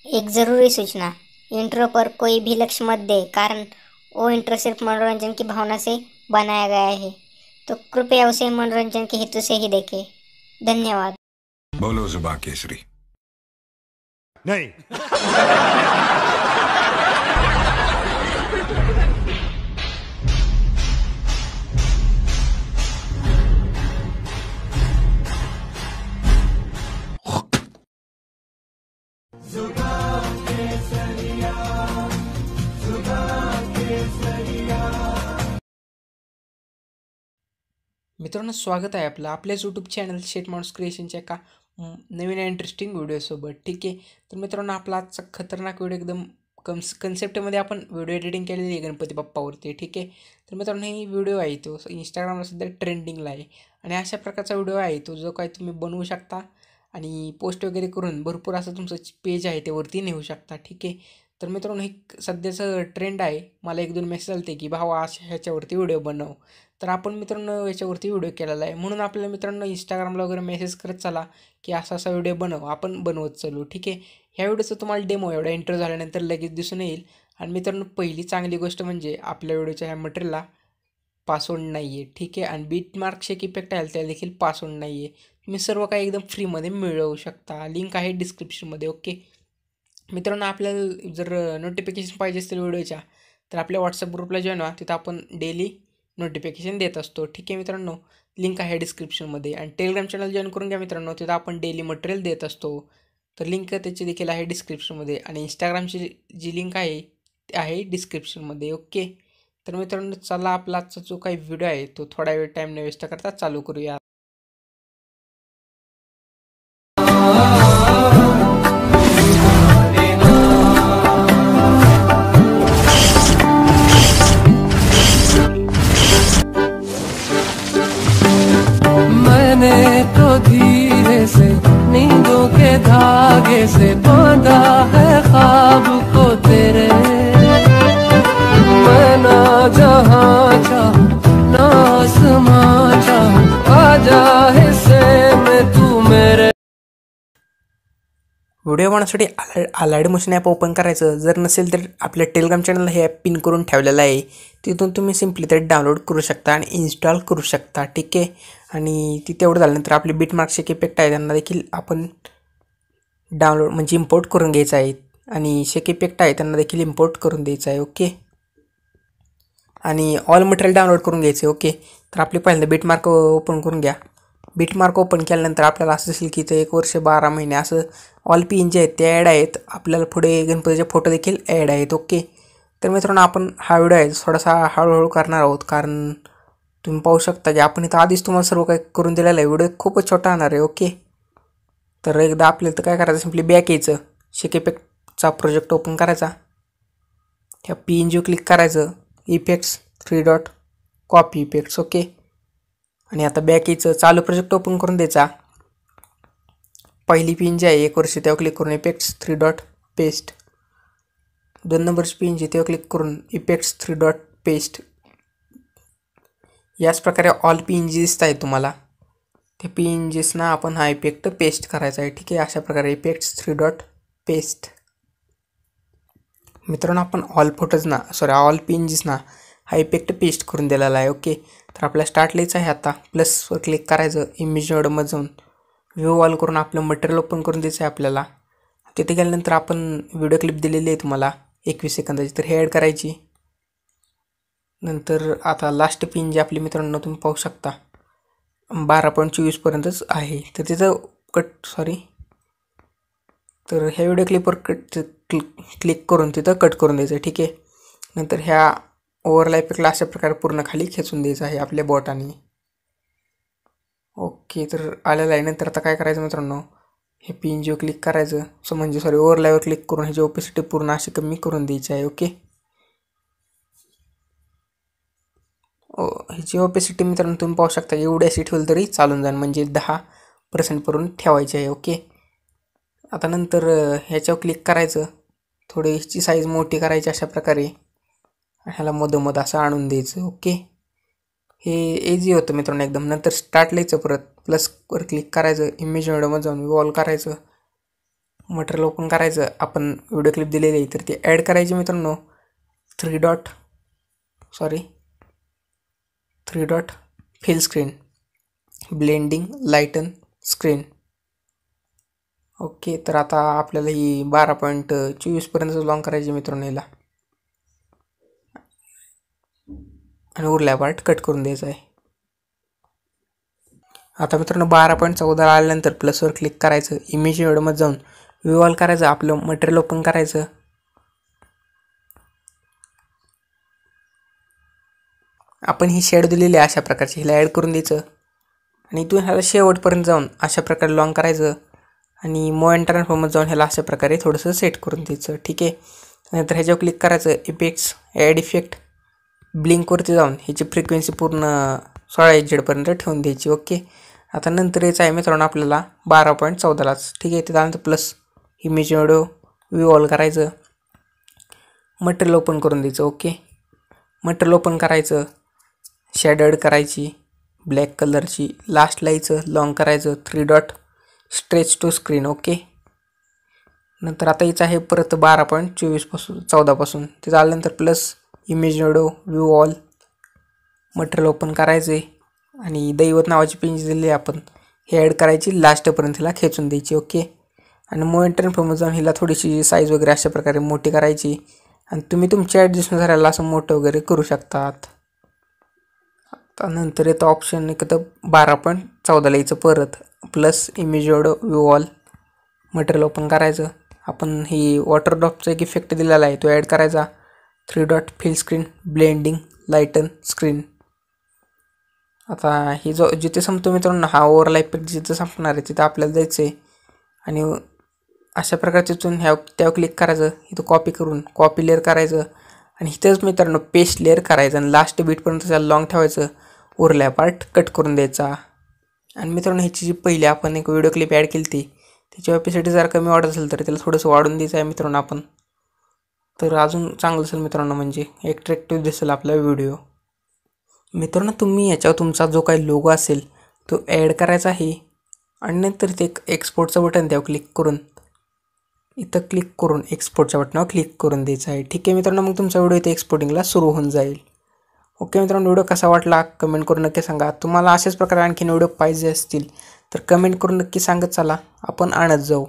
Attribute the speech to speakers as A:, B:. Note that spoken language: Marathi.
A: एक ज़रूरी सूचना, इंट्रो पर कोई भी लक्ष्य मत दे, कारण वो इंट्रो सिर्फ मनोरंजन की भावना से बनाया गया है, तो कृपया उसे मनोरंजन के हेतु से ही देखें। धन्यवाद।
B: बोलो जुबा केसरी।
C: नहीं।
D: मित्रांनो, स्वागत आहे आपलं आपल्याच यूट्यूब चॅनल शेट माणूस क्रिएशनच्या एका नवीन इंटरेस्टिंग व्हिडिओसोबत. ठीक आहे, तर मित्रांनो, आपला आजचा खतरनाक व्हिडिओ एकदम कन्सेप्टमध्ये आपण व्हिडिओ एडिटिंग केलेली आहे गणपती बाप्पावरती. ठीक आहे, तर मित्रांनो, ही व्हिडिओ आहे तो इंस्टाग्रामला सध्या ट्रेंडिंगला आहे आणि अशा प्रकारचा व्हिडिओ आहे तो जो काही तुम्ही बनवू शकता आणि पोस्ट वगैरे करून भरपूर असं तुमचं पेज आहे ते वरती नेऊ शकता. ठीक आहे, तर मित्रांनो, हे सध्याचं ट्रेंड आहे. मला 1-2 मेसेज आले की भावा ह्याच्यावरती व्हिडिओ बनव, तर आपण मित्रांनो याच्यावरती व्हिडिओ केलेला आहे. म्हणून आपल्याला मित्रांनो इंस्टाग्रामला वगैरे मेसेज करत चला की असा असा व्हिडिओ बनव, आपण बनवत चालू. ठीक आहे, ह्या व्हिडिओचं तुम्हाला डेमो एवढा इंटरव्ह्यू झाल्यानंतर लगेच दिसून येईल. आणि मित्रांनो, पहिली चांगली गोष्ट म्हणजे आपल्या व्हिडिओच्या ह्या मटेरियलला पासवर्ड नाही आहे. ठीक आहे, आणि बीट मार्कचे इफेक्ट आहे त्या देखील पासवर्ड नाही आहे. तुम्ही सर्व काही एकदम फ्रीमध्ये मिळवू शकता. लिंक आहे डिस्क्रिप्शनमध्ये. ओके मित्रांनो, आपल्याला जर नोटिफिकेशन पाहिजे असतील व्हिडिओच्या तर आपल्या व्हॉट्सअप ग्रुपला जॉईन व्हा, तिथं आपण डेली नोटिफिकेशन देत असतो. ठीक आहे मित्रांनो, लिंक आहे डिस्क्रिप्शनमध्ये. आणि टेलिग्राम चॅनल जॉईन करून घ्या मित्रांनो, तिथं आपण डेली मटेरियल देत असतो, तर लिंक त्याची देखील आहे डिस्क्रिप्शनमध्ये. आणि इंस्टाग्रामची जी लिंक आहे ती आहे डिस्क्रिप्शनमध्ये. ओके, तर मित्रांनो, चला आपला आजचा जो काही व्हिडिओ आहे तो थोडा वेळ टाईम न वेस्ट करता चालू करूया.
E: मैंने तो धीरे से नींदों के धागे से बांधा है ख्वाब को तेरे, मैं ना जहाँ चाहूँ ना आसमां चाहूँ, आजा हिस्से में तू मेरे.
D: व्हिडिओ बनवण्यासाठी आलाडी मोशन ॲप ओपन करायचं. जर नसेल तर आपल्या टेलिग्राम चॅनलला हे ॲप पिन करून ठेवलेलं आहे, तिथून तुम्ही सिम्पली ते डाउनलोड करू शकता आणि इन्स्टॉल करू शकता. ठीक आहे, आणि ती तेवढं झाल्यानंतर आपले बीट मार्क्सचे इफेक्ट आहे त्यांना देखील आपण डाउनलोड म्हणजे इम्पोर्ट करून घ्यायचं आहे. आणि शेक इफेक्ट आहे त्यांना देखील इम्पोर्ट करून द्यायचं आहे. ओके, आणि ऑल मटेरियल डाउनलोड करून घ्यायचे. ओके, तर आपले पहिल्यांदा बीट मार्क ओपन करून घ्या. बीट मार्क ओपन केल्यानंतर आपल्याला असं दिसेल की ते 1 वर्ष 12 महिने असं ऑल पी जे आहेत ते ॲड आहेत. आपल्याला पुढे गणपतीचे फोटो देखील ॲड आहेत. ओके, तर मित्रांनो, आपण हा व्हिडिओ आहे थोडासा हळूहळू करणार आहोत, कारण तुम्ही पाहू शकता की आपण इथं आधीच तुम्हाला सर्व काही करून दिलेलं आहे. व्हिडिओ खूपच छोटा होणार आहे. ओके, तर एकदा आपल्याला तर काय करायचं, सिम्पली बॅक यायचं, शेक इफेक्टचा प्रोजेक्ट ओपन करायचा, ह्या PNG क्लिक करायचं, effects 3 dot copy effects. Okay, आणि आता बॅक यायचं, चालू प्रोजेक्ट ओपन करून द्यायचा. पहिली PNG आहे 1 वर्ष, तेव्हा क्लिक करून इफेक्ट्स 3 डॉट पेस्ट. 2 नंबरची PNG तेव्हा क्लिक करून इफेक्ट्स 3 डॉट पेस्ट. याच प्रकारे ऑल PNG दिसत आहे तुम्हाला. त्या PNGsना आपण हा इफेक्ट पेस्ट करायचा आहे. ठीक आहे, अशा प्रकारे इफेक्ट्स 3 डॉट पेस्ट. मित्रांनो, आपण ऑल PNGsना हा इफेक्ट पेस्ट करून दिलेला आहे. ओके, तर आपल्याला स्टार्ट लिहायचं आहे. आता प्लसवर क्लिक करायचं, इमेज नोडमध्ये जाऊन व्ह्यू ऑल करून आपलं मटेरियल ओपन करून द्यायचं आहे आपल्याला. तिथे गेल्यानंतर आपण व्हिडिओ क्लिप दिलेली आहे तुम्हाला 21 सेकंदाची, तर हे ॲड करायची. नंतर आता लास्ट PNG आपली मित्रांनो तुम्ही पाहू शकता 12.24पर्यंतच आहे, तर तिथं तर ह्या व्हिडिओ क्लिपवर क्लिक करून तिथं कट करून द्यायचं. ठीक आहे, नंतर ह्या ओव्हरला इफेक्टला अशा प्रकारे पूर्ण खाली खेचून द्यायचं आहे आपल्या बोटाने. ओके, तर आलेलं आहे. नंतर आता काय करायचं मित्रांनो, हे PNG क्लिक करायचं, ओव्हरलायवर क्लिक करून ह्याची ओपेसिटी पूर्ण अशी कमी करून द्यायची आहे. ओके, ह्याची ओपेसिटी मित्रांनो तुम्ही पाहू शकता एवढी अशी ठेवली तरी चालून जाईल, म्हणजे 10% पर्यंत ठेवायची आहे. ओके, आता नंतर ह्याच्यावर क्लिक करायचं, थोडी ह्याची साईज मोठी करायची अशा प्रकारे, ह्याला मधोमध असं आणून द्यायचं. ओके, हे इझी होतं मित्रांनो एकदम. नंतर स्टार्ट लिहायचं, परत प्लसवर क्लिक करायचं, इमेज नोडमध्ये जाऊन वॉल करायचं, मटेरियल ओपन करायचं. आपण व्हिडिओ क्लिप दिलेली आहे तर ती ॲड करायची मित्रांनो. 3 dot fill screen, blending, lighten, screen. Okay, तर आता आपल्याला ही 12.24पर्यंत लॉंग करायची मित्रांनो याला, आणि उरल्या पार्ट कट करून द्यायचा आहे. आता मित्रांनो 12.14 आल्यानंतर प्लसवर क्लिक करायचं. इमेज विंडोमध्ये जाऊन व्ह्यू ऑल करायचं. आपलं मटेरियल ओपन करायचं. आपण ही शेड दिलेली आहे अशा प्रकारची, हिला ॲड करून द्यायचं आणि इथून ह्याला शेवटपर्यंत जाऊन अशा प्रकारे लॉंग करायचं आणि मोशन ट्रान्सफॉर्ममध्ये जाऊन ह्याला अशा प्रकारे थोडंसं सेट करून द्यायचं. ठीक आहे. नंतर ह्याच्यावर क्लिक करायचं. इफेक्ट्स, ॲड इफेक्ट, ब्लिंकवरती जाऊन ह्याची फ्रिक्वेन्सी पूर्ण 16 Hz ठेवून द्यायची. ओके. आता नंतर यायचं आहे मित्रांनो आपल्याला 12.14लाच. ठीक आहे. त्यानंतर plus image window view all करायचं. मटेरियल ओपन करून द्यायचं. ओके. मटेरियल ओपन करायचं. शेड ॲड करायची ब्लॅक कलरची. लास्टला यायचं, लॉंग करायचं. 3 dot stretch to screen. Okay. नंतर आता यायचं आहे परत 14पासून. ते झाल्यानंतर plus image window view all, material open करायचे आणि दैवत नावाची पेज दिली आपण, हे ॲड करायची. लास्टपर्यंत हिला खेचून द्यायची. ओके. आणि मोशन ट्रान्सफॉर्ममध्ये जाऊन हिला थोडीशी साईज वगैरे अशा प्रकारे मोठी करायची आणि तुम्ही तुमच्या ॲडजस्टनुसार ह्याला असं मोठं वगैरे करू शकतात. आता नंतर येतं ऑप्शन इथं 12.14ला यायचं परत, plus image window view all, material open करायचं. आपण ही वॉटर ड्रॉपचा एक इफेक्ट दिलेला आहे तो ॲड करायचा. 3 dot fill screen, blending, lighten, screen. आता ही जिथे संपतो मित्रांनो हा ओव्हरऑल इफेक्ट जिथं संपणार आहे तिथं आपल्याला जायचं आहे आणि अशा प्रकारचे तिथून त्यावर क्लिक करायचं. इथं कॉपी लेअर करायचं आणि इथंच मित्रांनो पेस्ट लेअर करायचं आणि लास्ट बीटपर्यंत त्याला लॉंग ठेवायचं. उरल्या पार्ट कट करून द्यायचा. आणि मित्रांनो ह्याची जी पहिली आपण एक व्हिडिओ क्लिप ॲड केली ती त्याची ऑपिसिटी जर कमी वाढत असेल तर त्याला थोडंसं वाढून द्यायचं आहे मित्रांनो आपण, तर अजून चांगलं असेल मित्रांनो, म्हणजे अट्रॅक्टिव्ह दिसेल आपला व्हिडिओ. मित्रांनो तुम्ही याच्यावर तुमचा जो काही लोगो असेल तो ॲड करायचा आहे आणि नंतर ते एक्सपोर्टचं बटन त्यावर क्लिक करून एक्सपोर्टच्या बटनावर क्लिक करून द्यायचं आहे. ठीक आहे मित्रांनो, मग तुमचा व्हिडिओ इथे एक्सपोर्टिंगला सुरू होऊन जाईल. ओके मित्रांनो, व्हिडिओ कसा वाटला कमेंट करून नक्की सांगा. तुम्हाला अशाच प्रकारे आणखीन व्हिडिओ पाहिजे असतील तर कमेंट करून नक्की सांगत चला, आपण आणत जाऊ.